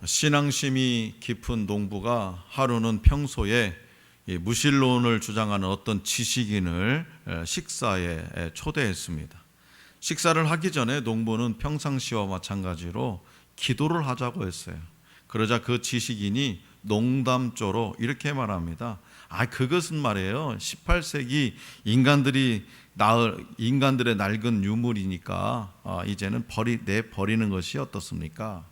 신앙심이 깊은 농부가 하루는 평소에 무신론을 주장하는 어떤 지식인을 식사에 초대했습니다. 식사를 하기 전에 농부는 평상시와 마찬가지로 기도를 하자고 했어요. 그러자 그 지식인이 농담조로 이렇게 말합니다. 그것은 말이에요, 18세기 인간들의 낡은 유물이니까 이제는 버리는 것이 어떻습니까?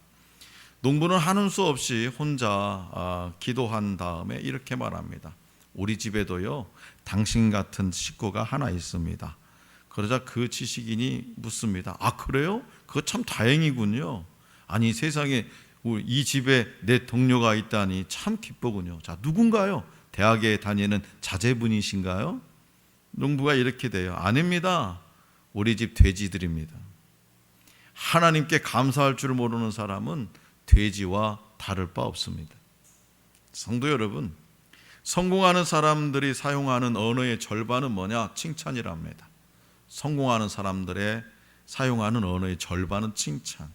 농부는 하는 수 없이 혼자 기도한 다음에 이렇게 말합니다. 우리 집에도요, 당신 같은 식구가 하나 있습니다. 그러자 그 지식인이 묻습니다. 그래요? 그거 참 다행이군요. 아니, 세상에 이 집에 내 동료가 있다니 참 기쁘군요. 자, 누군가요? 대학에 다니는 자제분이신가요? 농부가 이렇게 돼요. 아닙니다. 우리 집 돼지들입니다. 하나님께 감사할 줄 모르는 사람은 돼지와 다를 바 없습니다. 성도 여러분, 성공하는 사람들이 사용하는 언어의 절반은 뭐냐? 칭찬이랍니다. 성공하는 사람들의 사용하는 언어의 절반은 칭찬.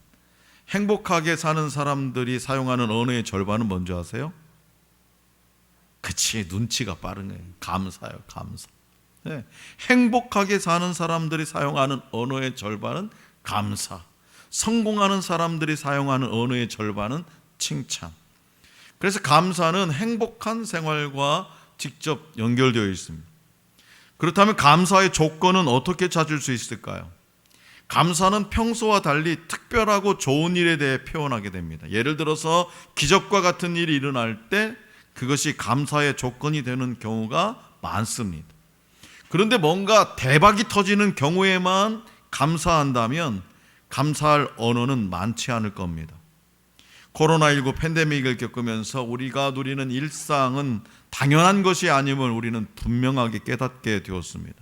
행복하게 사는 사람들이 사용하는 언어의 절반은 뭔지 아세요? 그치, 눈치가 빠른 거예요. 감사요, 감사. 네. 행복하게 사는 사람들이 사용하는 언어의 절반은 감사. 성공하는 사람들이 사용하는 언어의 절반은 칭찬. 그래서 감사는 행복한 생활과 직접 연결되어 있습니다. 그렇다면 감사의 조건은 어떻게 찾을 수 있을까요? 감사는 평소와 달리 특별하고 좋은 일에 대해 표현하게 됩니다. 예를 들어서 기적과 같은 일이 일어날 때 그것이 감사의 조건이 되는 경우가 많습니다. 그런데 뭔가 대박이 터지는 경우에만 감사한다면 감사할 언어는 많지 않을 겁니다. 코로나19 팬데믹을 겪으면서 우리가 누리는 일상은 당연한 것이 아님을 우리는 분명하게 깨닫게 되었습니다.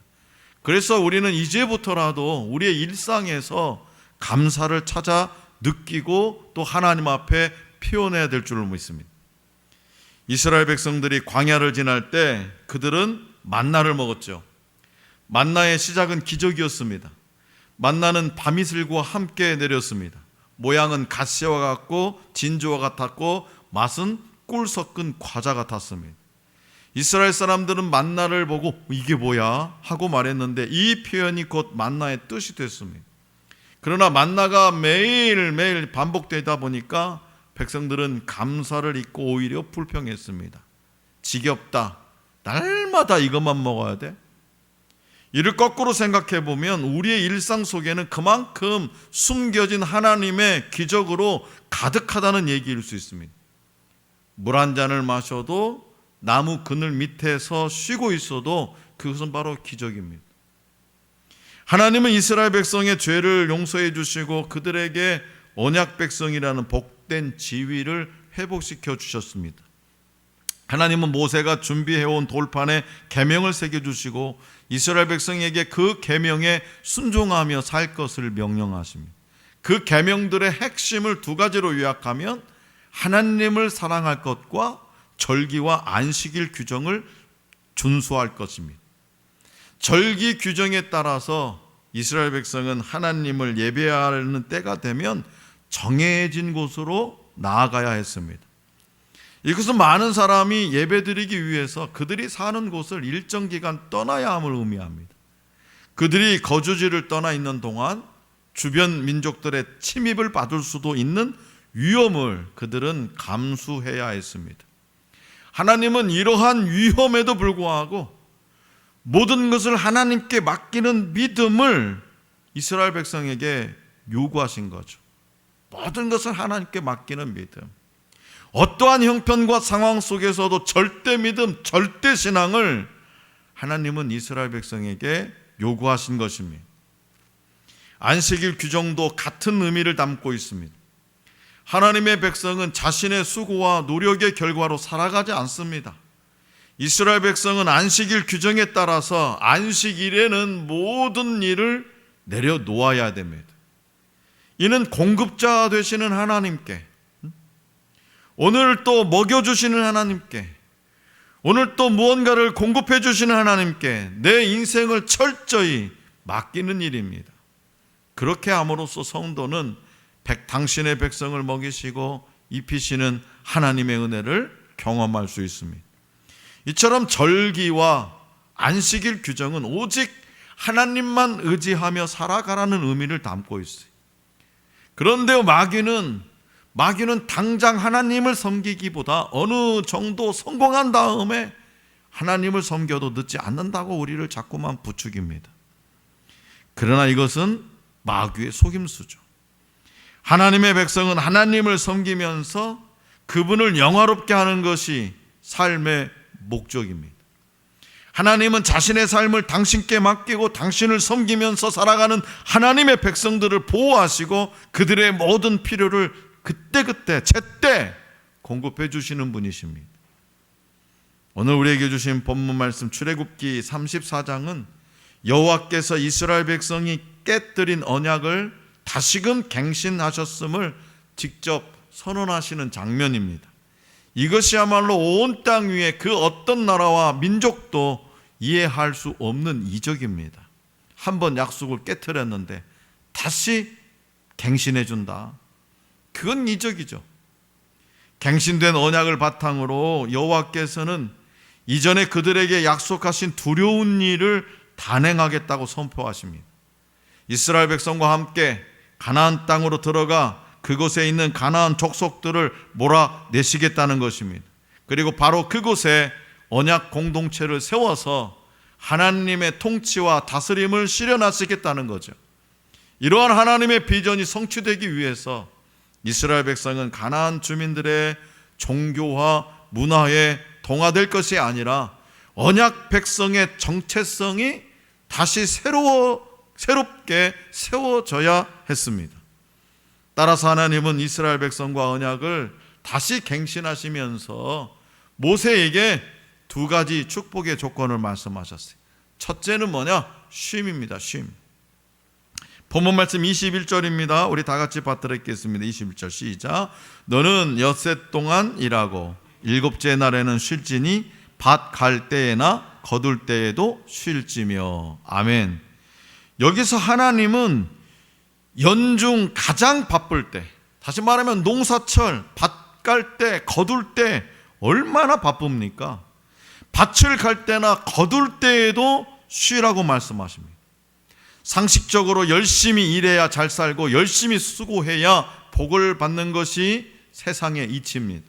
그래서 우리는 이제부터라도 우리의 일상에서 감사를 찾아 느끼고 또 하나님 앞에 표현해야 될 줄을 믿습니다. 이스라엘 백성들이 광야를 지날 때 그들은 만나를 먹었죠. 만나의 시작은 기적이었습니다. 만나는 밤이슬과 함께 내렸습니다. 모양은 갓새와 같고 진주와 같았고 맛은 꿀 섞은 과자 같았습니다. 이스라엘 사람들은 만나를 보고 이게 뭐야? 하고 말했는데 이 표현이 곧 만나의 뜻이 됐습니다. 그러나 만나가 매일매일 반복되다 보니까 백성들은 감사를 잊고 오히려 불평했습니다. 지겹다. 날마다 이것만 먹어야 돼? 이를 거꾸로 생각해 보면 우리의 일상 속에는 그만큼 숨겨진 하나님의 기적으로 가득하다는 얘기일 수 있습니다. 물 한 잔을 마셔도 나무 그늘 밑에서 쉬고 있어도 그것은 바로 기적입니다. 하나님은 이스라엘 백성의 죄를 용서해 주시고 그들에게 언약 백성이라는 복된 지위를 회복시켜 주셨습니다. 하나님은 모세가 준비해온 돌판에 계명을 새겨주시고 이스라엘 백성에게 그 계명에 순종하며 살 것을 명령하십니다. 그 계명들의 핵심을 두 가지로 요약하면 하나님을 사랑할 것과 절기와 안식일 규정을 준수할 것입니다. 절기 규정에 따라서 이스라엘 백성은 하나님을 예배하는 때가 되면 정해진 곳으로 나아가야 했습니다. 이것은 많은 사람이 예배드리기 위해서 그들이 사는 곳을 일정 기간 떠나야 함을 의미합니다. 그들이 거주지를 떠나 있는 동안 주변 민족들의 침입을 받을 수도 있는 위험을 그들은 감수해야 했습니다. 하나님은 이러한 위험에도 불구하고 모든 것을 하나님께 맡기는 믿음을 이스라엘 백성에게 요구하신 거죠. 모든 것을 하나님께 맡기는 믿음. 어떠한 형편과 상황 속에서도 절대 믿음, 절대 신앙을 하나님은 이스라엘 백성에게 요구하신 것입니다. 안식일 규정도 같은 의미를 담고 있습니다. 하나님의 백성은 자신의 수고와 노력의 결과로 살아가지 않습니다. 이스라엘 백성은 안식일 규정에 따라서 안식일에는 모든 일을 내려놓아야 됩니다. 이는 공급자 되시는 하나님께, 오늘 또 먹여주시는 하나님께, 오늘 또 무언가를 공급해 주시는 하나님께 내 인생을 철저히 맡기는 일입니다. 그렇게 함으로써 성도는 당신의 백성을 먹이시고 입히시는 하나님의 은혜를 경험할 수 있습니다. 이처럼 절기와 안식일 규정은 오직 하나님만 의지하며 살아가라는 의미를 담고 있어요. 그런데 마귀는 당장 하나님을 섬기기보다 어느 정도 성공한 다음에 하나님을 섬겨도 늦지 않는다고 우리를 자꾸만 부추깁니다. 그러나 이것은 마귀의 속임수죠. 하나님의 백성은 하나님을 섬기면서 그분을 영화롭게 하는 것이 삶의 목적입니다. 하나님은 자신의 삶을 당신께 맡기고 당신을 섬기면서 살아가는 하나님의 백성들을 보호하시고 그들의 모든 필요를 그때그때 제때 공급해 주시는 분이십니다. 오늘 우리에게 주신 본문 말씀 출애굽기 34장은 여호와께서 이스라엘 백성이 깨뜨린 언약을 다시금 갱신하셨음을 직접 선언하시는 장면입니다. 이것이야말로 온 땅 위에 그 어떤 나라와 민족도 이해할 수 없는 이적입니다. 한번 약속을 깨뜨렸는데 다시 갱신해 준다. 그건 이적이죠. 갱신된 언약을 바탕으로 여호와께서는 이전에 그들에게 약속하신 두려운 일을 단행하겠다고 선포하십니다. 이스라엘 백성과 함께 가나안 땅으로 들어가 그곳에 있는 가나안 족속들을 몰아내시겠다는 것입니다. 그리고 바로 그곳에 언약 공동체를 세워서 하나님의 통치와 다스림을 실현하시겠다는 거죠. 이러한 하나님의 비전이 성취되기 위해서 이스라엘 백성은 가나안 주민들의 종교와 문화에 동화될 것이 아니라 언약 백성의 정체성이 다시 새롭게 세워져야 했습니다. 따라서 하나님은 이스라엘 백성과 언약을 다시 갱신하시면서 모세에게 두 가지 축복의 조건을 말씀하셨어요. 첫째는 뭐냐? 쉼입니다. 쉼. 본문 말씀 21절입니다. 우리 다 같이 받들어 읽겠습니다. 21절 시작. 너는 엿새 동안 일하고 일곱째 날에는 쉴지니 밭 갈 때에나 거둘 때에도 쉴지며. 아멘. 여기서 하나님은 연중 가장 바쁠 때, 다시 말하면 농사철, 밭 갈 때, 거둘 때 얼마나 바쁩니까? 밭을 갈 때나 거둘 때에도 쉬라고 말씀하십니다. 상식적으로 열심히 일해야 잘 살고 열심히 수고해야 복을 받는 것이 세상의 이치입니다.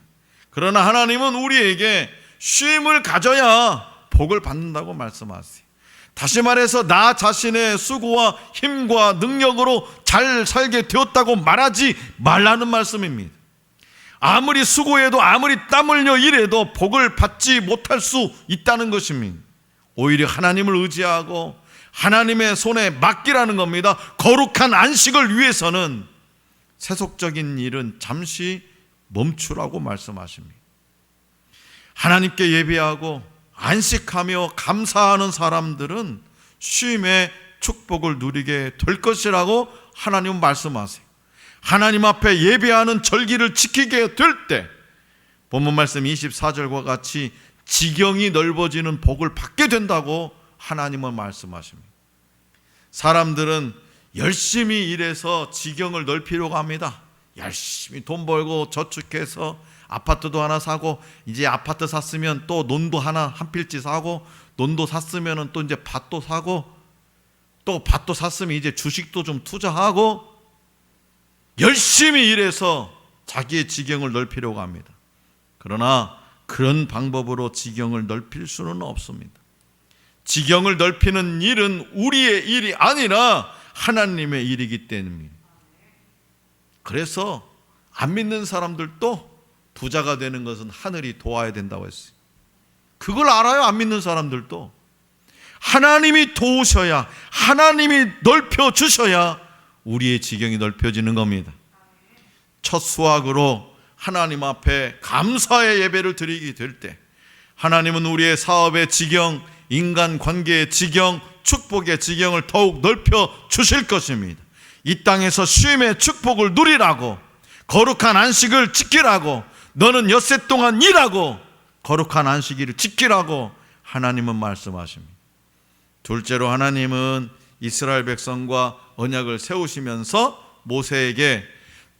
그러나 하나님은 우리에게 쉼을 가져야 복을 받는다고 말씀하세요. 다시 말해서 나 자신의 수고와 힘과 능력으로 잘 살게 되었다고 말하지 말라는 말씀입니다. 아무리 수고해도 아무리 땀 흘려 일해도 복을 받지 못할 수 있다는 것입니다. 오히려 하나님을 의지하고 하나님의 손에 맡기라는 겁니다. 거룩한 안식을 위해서는 세속적인 일은 잠시 멈추라고 말씀하십니다. 하나님께 예배하고 안식하며 감사하는 사람들은 쉼의 축복을 누리게 될 것이라고 하나님은 말씀하세요. 하나님 앞에 예배하는 절기를 지키게 될 때 본문 말씀 24절과 같이 지경이 넓어지는 복을 받게 된다고 하나님은 말씀하십니다. 사람들은 열심히 일해서 지경을 넓히려고 합니다. 열심히 돈 벌고 저축해서 아파트도 하나 사고, 이제 아파트 샀으면 또 논도 하나 한 필지 사고, 논도 샀으면 또 이제 밭도 사고, 또 밭도 샀으면 이제 주식도 좀 투자하고, 열심히 일해서 자기의 지경을 넓히려고 합니다. 그러나 그런 방법으로 지경을 넓힐 수는 없습니다. 지경을 넓히는 일은 우리의 일이 아니라 하나님의 일이기 때문입니다. 그래서 안 믿는 사람들도 부자가 되는 것은 하늘이 도와야 된다고 했어요. 그걸 알아요. 안 믿는 사람들도 하나님이 도우셔야, 하나님이 넓혀주셔야 우리의 지경이 넓혀지는 겁니다. 첫 수확으로 하나님 앞에 감사의 예배를 드리게 될 때 하나님은 우리의 사업의 지경, 인간관계의 지경, 축복의 지경을 더욱 넓혀 주실 것입니다. 이 땅에서 쉼의 축복을 누리라고, 거룩한 안식을 지키라고, 너는 엿새 동안 일하고 거룩한 안식일을 지키라고 하나님은 말씀하십니다. 둘째로 하나님은 이스라엘 백성과 언약을 세우시면서 모세에게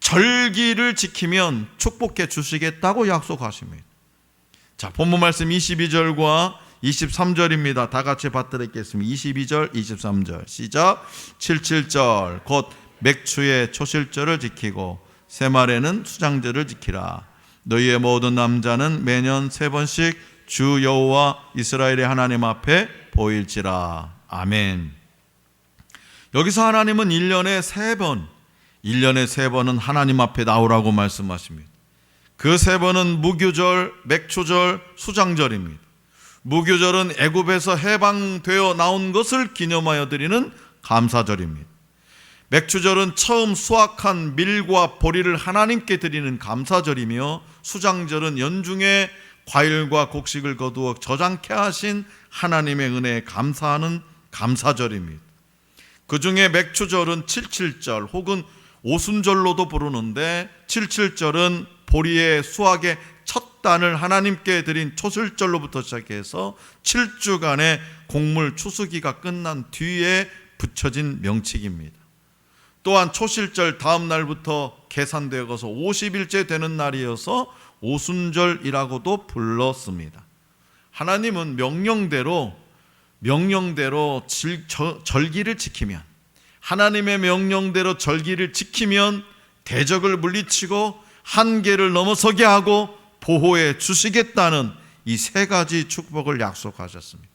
절기를 지키면 축복해 주시겠다고 약속하십니다. 자, 본문 말씀 22절과 23절입니다. 다 같이 받들겠습니다. 22절, 23절 시작. 77절 곧 맥추의 초실절을 지키고 새말에는 수장절을 지키라. 너희의 모든 남자는 매년 3번씩 주 여호와 이스라엘의 하나님 앞에 보일지라. 아멘. 여기서 하나님은 1년에 3번, 1년에 3번은 하나님 앞에 나오라고 말씀하십니다. 그 3번은 무교절, 맥추절, 수장절입니다. 무교절은 애굽에서 해방되어 나온 것을 기념하여 드리는 감사절입니다. 맥추절은 처음 수확한 밀과 보리를 하나님께 드리는 감사절이며, 수장절은 연중에 과일과 곡식을 거두어 저장케 하신 하나님의 은혜에 감사하는 감사절입니다. 그 중에 맥추절은 77절 혹은 오순절로도 부르는데, 77절은 보리의 수확의 첫 단을 하나님께 드린 초실절로부터 시작해서 7주간의 곡물 추수기가 끝난 뒤에 붙여진 명칭입니다. 또한 초실절 다음 날부터 계산되어서 50일째 되는 날이어서 오순절이라고도 불렀습니다. 하나님은 명령대로 절기를 지키면, 하나님의 명령대로 절기를 지키면 대적을 물리치고 한계를 넘어서게 하고 보호해 주시겠다는 이 3가지 축복을 약속하셨습니다.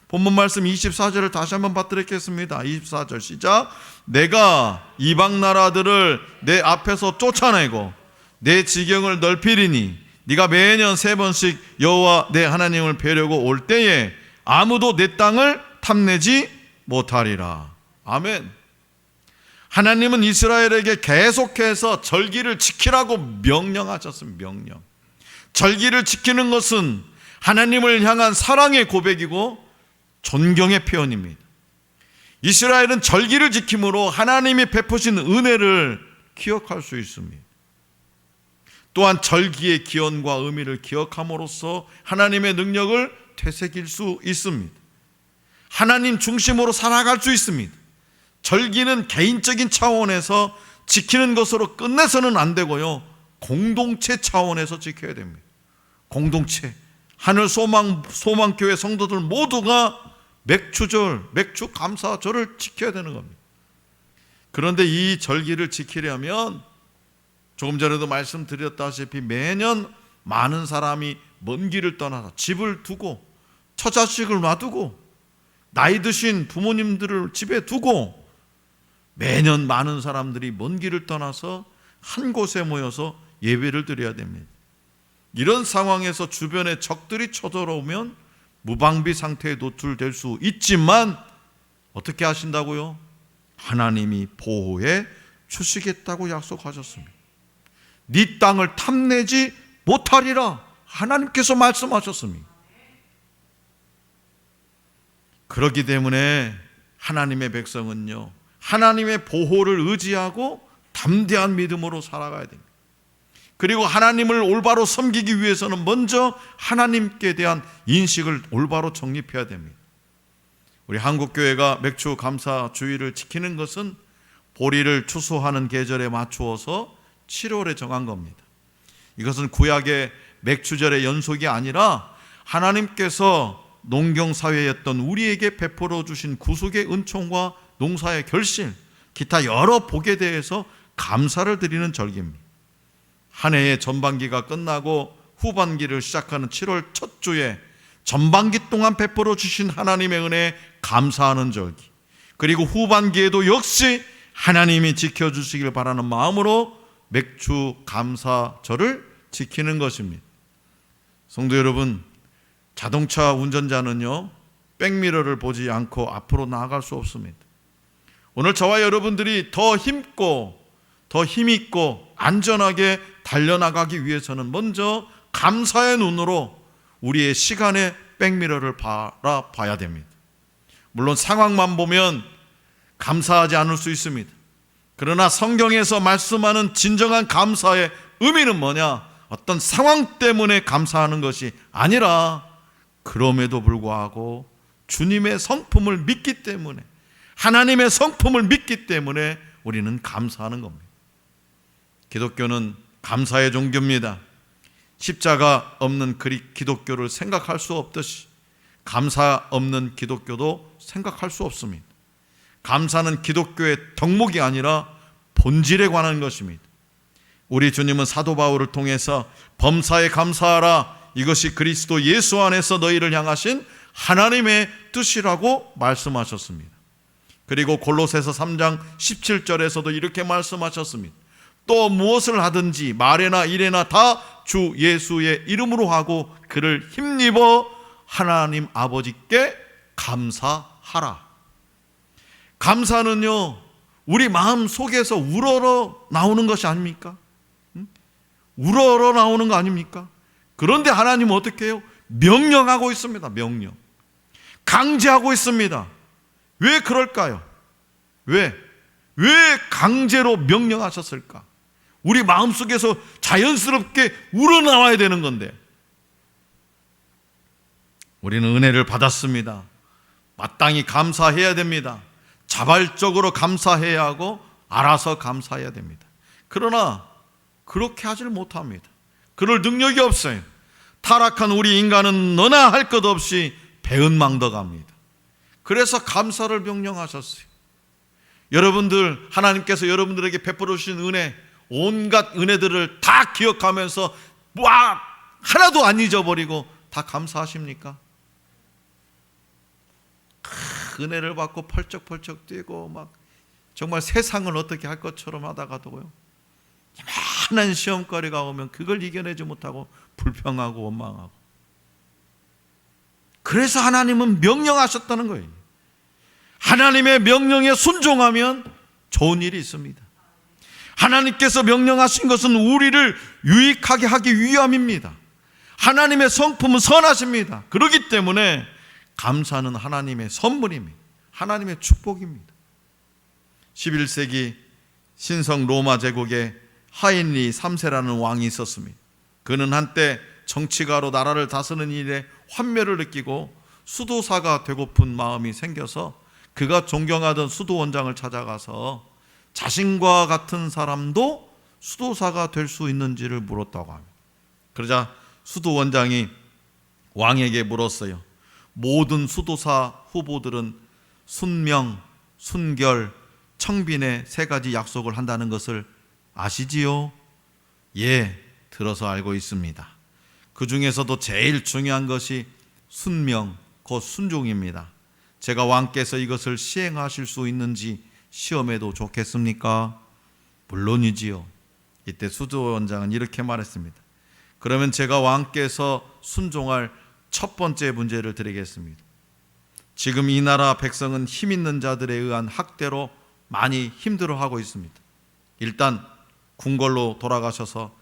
본문 말씀 24절을 다시 한번 받들겠습니다. 24절 시작. 내가 이방 나라들을 내 앞에서 쫓아내고 내 지경을 넓히리니 네가 매년 3번씩 여호와 내 하나님을 뵈려고 올 때에 아무도 내 땅을 탐내지 못하리라. 아멘. 하나님은 이스라엘에게 계속해서 절기를 지키라고 명령하셨습니다. 명령. 절기를 지키는 것은 하나님을 향한 사랑의 고백이고 존경의 표현입니다. 이스라엘은 절기를 지킴으로 하나님이 베푸신 은혜를 기억할 수 있습니다. 또한 절기의 기원과 의미를 기억함으로써 하나님의 능력을 되새길 수 있습니다. 하나님 중심으로 살아갈 수 있습니다. 절기는 개인적인 차원에서 지키는 것으로 끝내서는 안 되고요, 공동체 차원에서 지켜야 됩니다. 공동체, 하늘 소망교회 성도들 모두가 맥추절, 맥추 감사절을 지켜야 되는 겁니다. 그런데 이 절기를 지키려면 조금 전에도 말씀드렸다시피 매년 많은 사람이 먼 길을 떠나서 집을 두고 처자식을 놔두고 나이 드신 부모님들을 집에 두고 매년 많은 사람들이 먼 길을 떠나서 한 곳에 모여서 예배를 드려야 됩니다. 이런 상황에서 주변에 적들이 쳐들어오면 무방비 상태에 노출될 수 있지만 어떻게 하신다고요? 하나님이 보호해 주시겠다고 약속하셨습니다. 네 땅을 탐내지 못하리라 하나님께서 말씀하셨습니다. 그렇기 때문에 하나님의 백성은요, 하나님의 보호를 의지하고 담대한 믿음으로 살아가야 됩니다. 그리고 하나님을 올바로 섬기기 위해서는 먼저 하나님께 대한 인식을 올바로 정립해야 됩니다. 우리 한국교회가 맥추 감사 주일을 지키는 것은 보리를 추수하는 계절에 맞추어서 7월에 정한 겁니다. 이것은 구약의 맥추절의 연속이 아니라 하나님께서 농경사회였던 우리에게 베풀어 주신 구속의 은총과 농사의 결실, 기타 여러 복에 대해서 감사를 드리는 절기입니다. 한 해의 전반기가 끝나고 후반기를 시작하는 7월 첫 주에 전반기 동안 베풀어 주신 하나님의 은혜에 감사하는 절기, 그리고 후반기에도 역시 하나님이 지켜주시길 바라는 마음으로 맥추 감사절을 지키는 것입니다. 성도 여러분, 자동차 운전자는요, 백미러를 보지 않고 앞으로 나아갈 수 없습니다. 오늘 저와 여러분들이 더 힘있고 안전하게 달려나가기 위해서는 먼저 감사의 눈으로 우리의 시간의 백미러를 바라봐야 됩니다. 물론 상황만 보면 감사하지 않을 수 있습니다. 그러나 성경에서 말씀하는 진정한 감사의 의미는 뭐냐? 어떤 상황 때문에 감사하는 것이 아니라 그럼에도 불구하고 주님의 성품을 믿기 때문에, 하나님의 성품을 믿기 때문에 우리는 감사하는 겁니다. 기독교는 감사의 종교입니다. 십자가 없는 기독교를 생각할 수 없듯이 감사 없는 기독교도 생각할 수 없습니다. 감사는 기독교의 덕목이 아니라 본질에 관한 것입니다. 우리 주님은 사도 바울을 통해서 범사에 감사하라, 이것이 그리스도 예수 안에서 너희를 향하신 하나님의 뜻이라고 말씀하셨습니다. 그리고 골로새서 3장 17절에서도 이렇게 말씀하셨습니다. 또 무엇을 하든지 말에나 일에나 다 주 예수의 이름으로 하고 그를 힘입어 하나님 아버지께 감사하라. 감사는요, 우리 마음 속에서 우러러 나오는 것이 아닙니까? 우러러 나오는 거 아닙니까? 그런데 하나님은 어떻게 해요? 명령하고 있습니다. 명령. 강제하고 있습니다. 왜 그럴까요? 왜 강제로 명령하셨을까? 우리 마음속에서 자연스럽게 우러나와야 되는 건데, 우리는 은혜를 받았습니다. 마땅히 감사해야 됩니다. 자발적으로 감사해야 하고 알아서 감사해야 됩니다. 그러나 그렇게 하질 못합니다. 그럴 능력이 없어요. 타락한 우리 인간은 너나 할 것 없이 배은망덕합니다. 그래서 감사를 명령하셨어요. 여러분들, 하나님께서 여러분들에게 베풀어 주신 은혜, 온갖 은혜들을 다 기억하면서 하나도 안 잊어버리고 다 감사하십니까? 은혜를 받고 펄쩍펄쩍 뛰고 막 정말 세상을 어떻게 할 것처럼 하다가도요, 많은 시험거리가 오면 그걸 이겨내지 못하고 불평하고 원망하고. 그래서 하나님은 명령하셨다는 거예요. 하나님의 명령에 순종하면 좋은 일이 있습니다. 하나님께서 명령하신 것은 우리를 유익하게 하기 위함입니다. 하나님의 성품은 선하십니다. 그렇기 때문에 감사는 하나님의 선물입니다. 하나님의 축복입니다. 11세기 신성 로마 제국에 하인리 3세라는 왕이 있었습니다. 그는 한때 정치가로 나라를 다스리는 일에 환멸을 느끼고 수도사가 되고픈 마음이 생겨서 그가 존경하던 수도원장을 찾아가서 자신과 같은 사람도 수도사가 될 수 있는지를 물었다고 합니다. 그러자 수도원장이 왕에게 물었어요. 모든 수도사 후보들은 순명, 순결, 청빈의 세 가지 약속을 한다는 것을 아시지요? 예, 들어서 알고 있습니다. 그 중에서도 제일 중요한 것이 순명, 곧 순종입니다. 제가 왕께서 이것을 시행하실 수 있는지 시험해도 좋겠습니까? 물론이지요. 이때 수도원장은 이렇게 말했습니다. 그러면 제가 왕께서 순종할 첫 번째 문제를 드리겠습니다. 지금 이 나라 백성은 힘 있는 자들에 의한 학대로 많이 힘들어하고 있습니다. 일단 궁궐로 돌아가셔서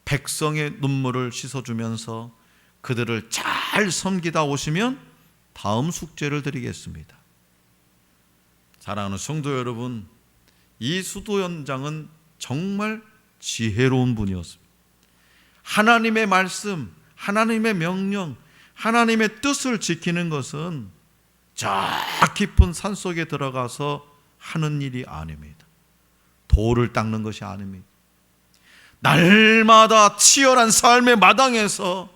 백성의 눈물을 씻어주면서 그들을 잘 섬기다 오시면 다음 숙제를 드리겠습니다. 사랑하는 성도 여러분, 이 수도원장은 정말 지혜로운 분이었습니다. 하나님의 말씀, 하나님의 명령, 하나님의 뜻을 지키는 것은 저 깊은 산속에 들어가서 하는 일이 아닙니다. 돌을 닦는 것이 아닙니다. 날마다 치열한 삶의 마당에서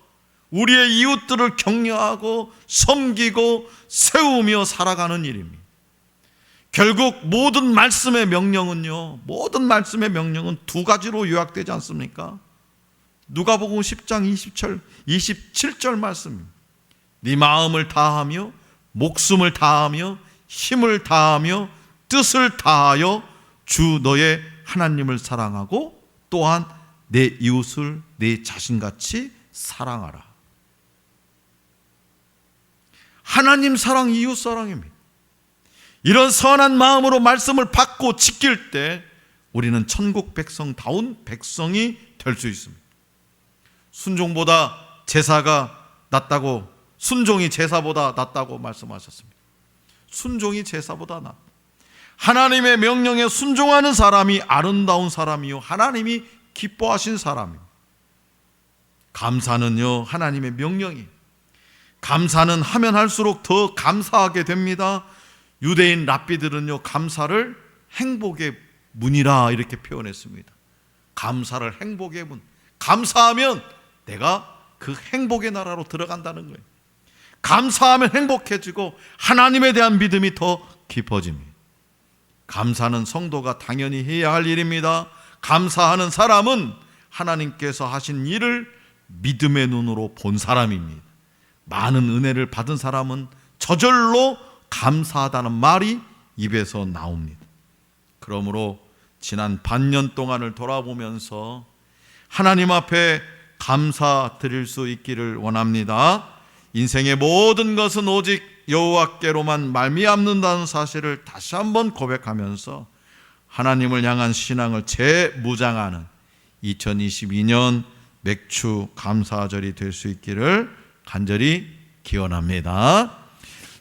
우리의 이웃들을 격려하고 섬기고 세우며 살아가는 일입니다. 결국 모든 말씀의 명령은요, 모든 말씀의 명령은 두 가지로 요약되지 않습니까? 누가복음 10장 27절 말씀입니다. 네 마음을 다하며 목숨을 다하며 힘을 다하며 뜻을 다하여 주 너의 하나님을 사랑하고 또한 내 이웃을 내 자신같이 사랑하라. 하나님 사랑, 이웃 사랑입니다. 이런 선한 마음으로 말씀을 받고 지킬 때 우리는 천국 백성다운 백성이 될 수 있습니다. 순종보다 제사가 낫다고, 순종이 제사보다 낫다고 말씀하셨습니다. 순종이 제사보다 낫다. 하나님의 명령에 순종하는 사람이 아름다운 사람이요, 하나님이 기뻐하신 사람입니다. 감사는요, 하나님의 명령이에요. 감사는 하면 할수록 더 감사하게 됩니다. 유대인 랍비들은요, 감사를 행복의 문이라 이렇게 표현했습니다. 감사를 행복의 문. 감사하면 내가 그 행복의 나라로 들어간다는 거예요. 감사하면 행복해지고 하나님에 대한 믿음이 더 깊어집니다. 감사는 성도가 당연히 해야 할 일입니다. 감사하는 사람은 하나님께서 하신 일을 믿음의 눈으로 본 사람입니다. 많은 은혜를 받은 사람은 저절로 감사하다는 말이 입에서 나옵니다. 그러므로 지난 반년 동안을 돌아보면서 하나님 앞에 감사드릴 수 있기를 원합니다. 인생의 모든 것은 오직 여호와께로만 말미암는다는 사실을 다시 한번 고백하면서 하나님을 향한 신앙을 재무장하는 2022년 맥주 감사절이 될 수 있기를 간절히 기원합니다.